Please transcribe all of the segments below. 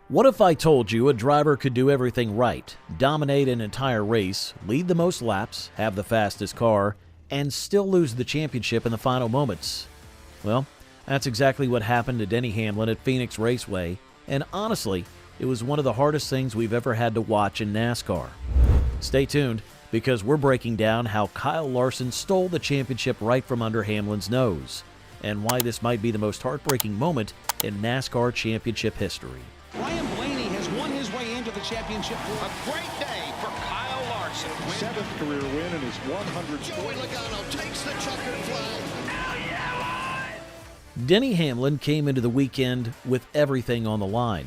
What if I told you a driver could do everything right, dominate an entire race, lead the most laps, have the fastest car, and still lose the championship in the final moments? Well, that's exactly what happened to Denny Hamlin at Phoenix Raceway, and honestly, it was one of the hardest things we've ever had to watch in NASCAR. Stay tuned, because we're breaking down how Kyle Larson stole the championship right from under Hamlin's nose, and why this might be the most heartbreaking moment in NASCAR championship history. Ryan Blaney has won his way into the championship. A great day for Kyle Larson. Seventh career win in his 100th. Joey Logano takes the checkered flag. Hell yeah, boy! Denny Hamlin came into the weekend with everything on the line.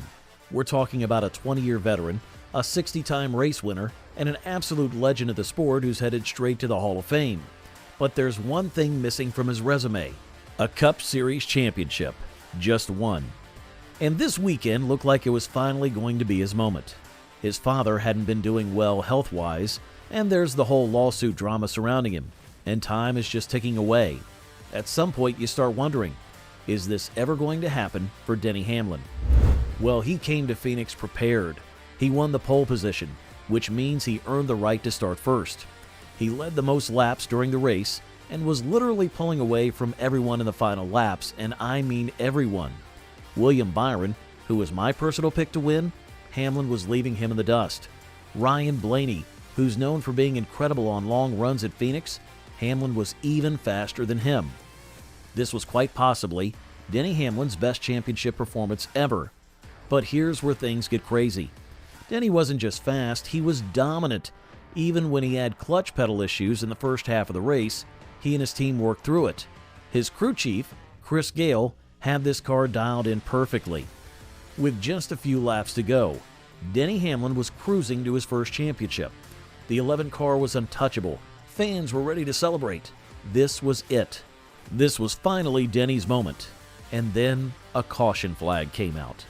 We're talking about a 20-year veteran, a 60-time race winner, and an absolute legend of the sport who's headed straight to the Hall of Fame. But there's one thing missing from his resume: a Cup Series championship. Just one. And this weekend looked like it was finally going to be his moment. His father hadn't been doing well health-wise, and there's the whole lawsuit drama surrounding him, and time is just ticking away. At some point you start wondering, is this ever going to happen for Denny Hamlin? Well, he came to Phoenix prepared. He won the pole position, which means he earned the right to start first. He led the most laps during the race and was literally pulling away from everyone in the final laps, and I mean everyone. William Byron, who was my personal pick to win, Hamlin was leaving him in the dust. Ryan Blaney, who's known for being incredible on long runs at Phoenix, Hamlin was even faster than him. This was quite possibly Denny Hamlin's best championship performance ever. But here's where things get crazy. Denny wasn't just fast, he was dominant. Even when he had clutch pedal issues in the first half of the race, he and his team worked through it. His crew chief, Chris Gale, had this car dialed in perfectly. With just a few laps to go, Denny Hamlin was cruising to his first championship. The 11 car was untouchable. Fans were ready to celebrate. This was it. This was finally Denny's moment. And then a caution flag came out.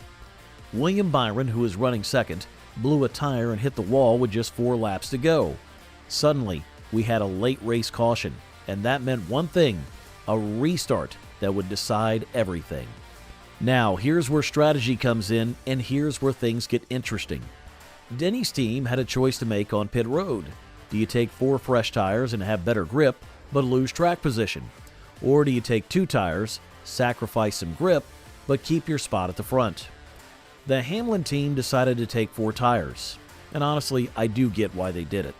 William Byron, who was running second, blew a tire and hit the wall with just 4 laps to go. Suddenly, we had a late race caution, and that meant one thing: a restart that would decide everything. Now, here's where strategy comes in, and here's where things get interesting. Denny's team had a choice to make on pit road. Do you take 4 fresh tires and have better grip, but lose track position? Or do you take 2 tires, sacrifice some grip, but keep your spot at the front? The Hamlin team decided to take 4 tires, and honestly, I do get why they did it.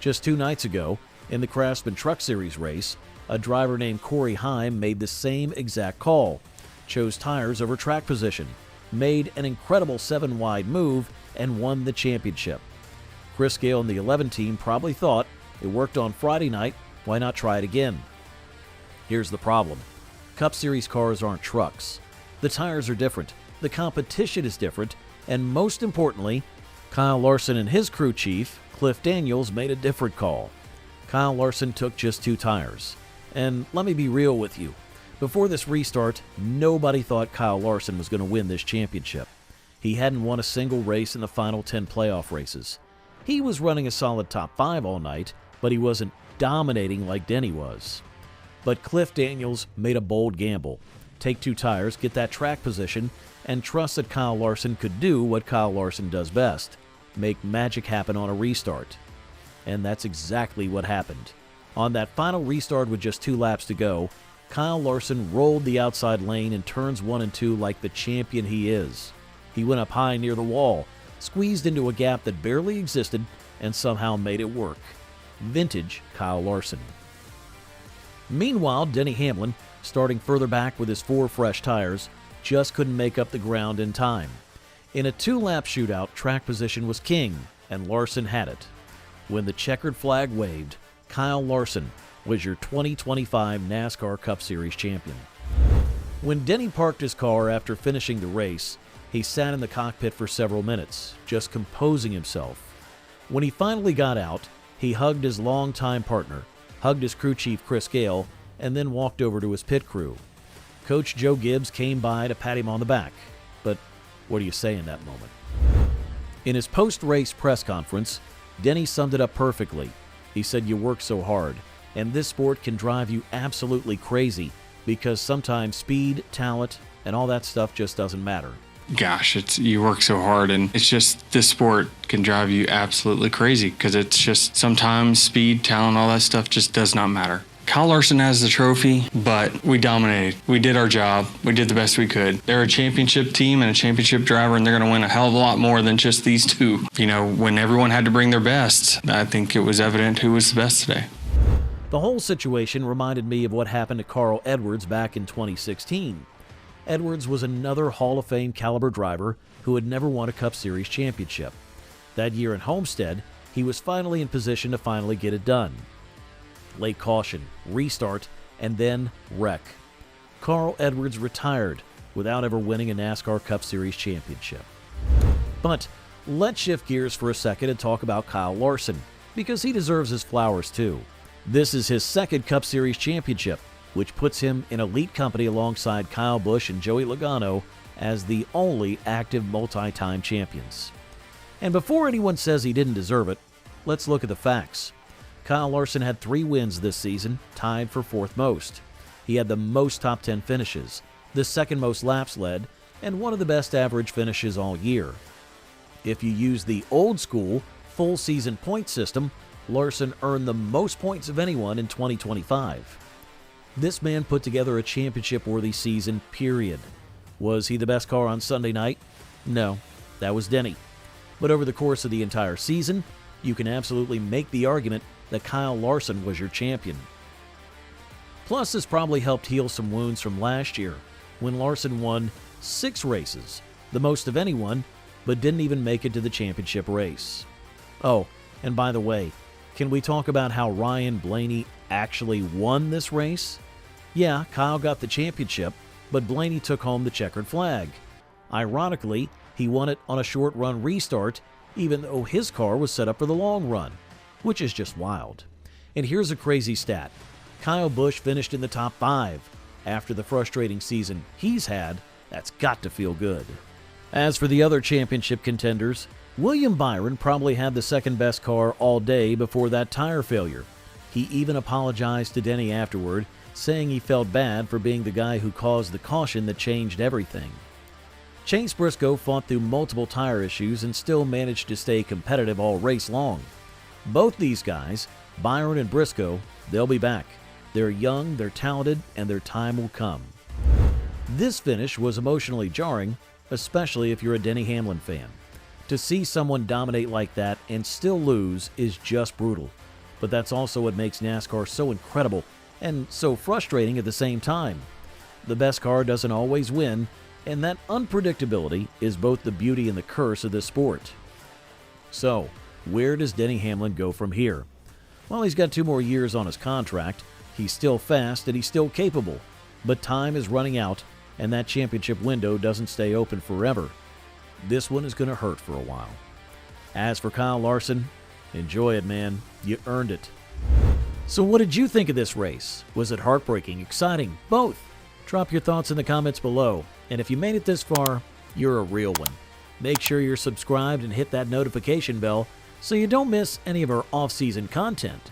Just 2 nights ago, in the Craftsman Truck Series race, a driver named Corey Heim made the same exact call, chose tires over track position, made an incredible 7-wide move, and won the championship. Chris Gale and the 11 team probably thought, it worked on Friday night, why not try it again? Here's the problem. Cup Series cars aren't trucks. The tires are different, the competition is different, and most importantly, Kyle Larson and his crew chief, Cliff Daniels, made a different call. Kyle Larson took just 2 tires. And let me be real with you. Before this restart, nobody thought Kyle Larson was going to win this championship. He hadn't won a single race in the final 10 playoff races. He was running a solid top 5 all night, but he wasn't dominating like Denny was. But Cliff Daniels made a bold gamble. Take 2 tires, get that track position, and trust that Kyle Larson could do what Kyle Larson does best: make magic happen on a restart. And that's exactly what happened. On that final restart with just 2 laps to go, Kyle Larson rolled the outside lane in turns 1 and 2 like the champion he is. He went up high near the wall, squeezed into a gap that barely existed, and somehow made it work. Vintage Kyle Larson. Meanwhile, Denny Hamlin, starting further back with his 4 fresh tires, just couldn't make up the ground in time. In a 2-lap shootout, track position was king, and Larson had it. When the checkered flag waved, Kyle Larson was your 2025 NASCAR Cup Series champion. When Denny parked his car after finishing the race, he sat in the cockpit for several minutes, just composing himself. When he finally got out, he hugged his longtime partner, hugged his crew chief Chris Gale, and then walked over to his pit crew. Coach Joe Gibbs came by to pat him on the back, but what do you say in that moment? In his post-race press conference, Denny summed it up perfectly. He said, "You work so hard, and this sport can drive you absolutely crazy because sometimes speed, talent, and all that stuff just doesn't matter. gosh, you work so hard, and it's just, this sport can drive you absolutely crazy because it's just sometimes speed, talent, all that stuff just does not matter. Kyle Larson has the trophy, but we dominated. We did our job. We did the best we could. They're a championship team and a championship driver, and they're going to win a hell of a lot more than just these two. You know, when everyone had to bring their best, I think it was evident who was the best today. The whole situation reminded me of what happened to Carl Edwards back in 2016. Edwards was another Hall of Fame caliber driver who had never won a Cup Series championship. That year in Homestead, he was finally in position to finally get it done. Late caution, restart, and then wreck. Carl Edwards retired without ever winning a NASCAR Cup Series championship. But let's shift gears for a second and talk about Kyle Larson, because he deserves his flowers too. This is his second Cup Series championship, which puts him in elite company alongside Kyle Busch and Joey Logano as the only active multi-time champions. And before anyone says he didn't deserve it, let's look at the facts. Kyle Larson had 3 wins this season, tied for 4th most. He had the most top 10 finishes, the second most laps led, and one of the best average finishes all year. If you use the old school full season point system, Larson earned the most points of anyone in 2025. This man put together a championship-worthy season, period. Was he the best car on Sunday night? No, that was Denny. But over the course of the entire season, you can absolutely make the argument that Kyle Larson was your champion. Plus, this probably helped heal some wounds from last year, when Larson won 6 races, the most of anyone, but didn't even make it to the championship race. Oh, and by the way, can we talk about how Ryan Blaney actually won this race? Yeah, Kyle got the championship, but Blaney took home the checkered flag. Ironically, he won it on a short-run restart, even though his car was set up for the long run, which is just wild. And here's a crazy stat. Kyle Busch finished in the top 5. After the frustrating season he's had, that's got to feel good. As for the other championship contenders, William Byron probably had the second best car all day before that tire failure. He even apologized to Denny afterward, saying he felt bad for being the guy who caused the caution that changed everything. Chase Briscoe fought through multiple tire issues and still managed to stay competitive all race long. Both these guys, Byron and Briscoe, they'll be back. They're young, they're talented, and their time will come. This finish was emotionally jarring, especially if you're a Denny Hamlin fan. To see someone dominate like that and still lose is just brutal. But that's also what makes NASCAR so incredible and so frustrating at the same time. The best car doesn't always win, and that unpredictability is both the beauty and the curse of this sport. So, where does Denny Hamlin go from here? Well, he's got 2 more years on his contract. He's still fast and he's still capable, but time is running out, and that championship window doesn't stay open forever. This one is going to hurt for a while. As for Kyle Larson, enjoy it, man. You earned it. So what did you think of this race? Was it heartbreaking, exciting, both? Drop your thoughts in the comments below. And if you made it this far, you're a real one. Make sure you're subscribed and hit that notification bell so you don't miss any of our off-season content.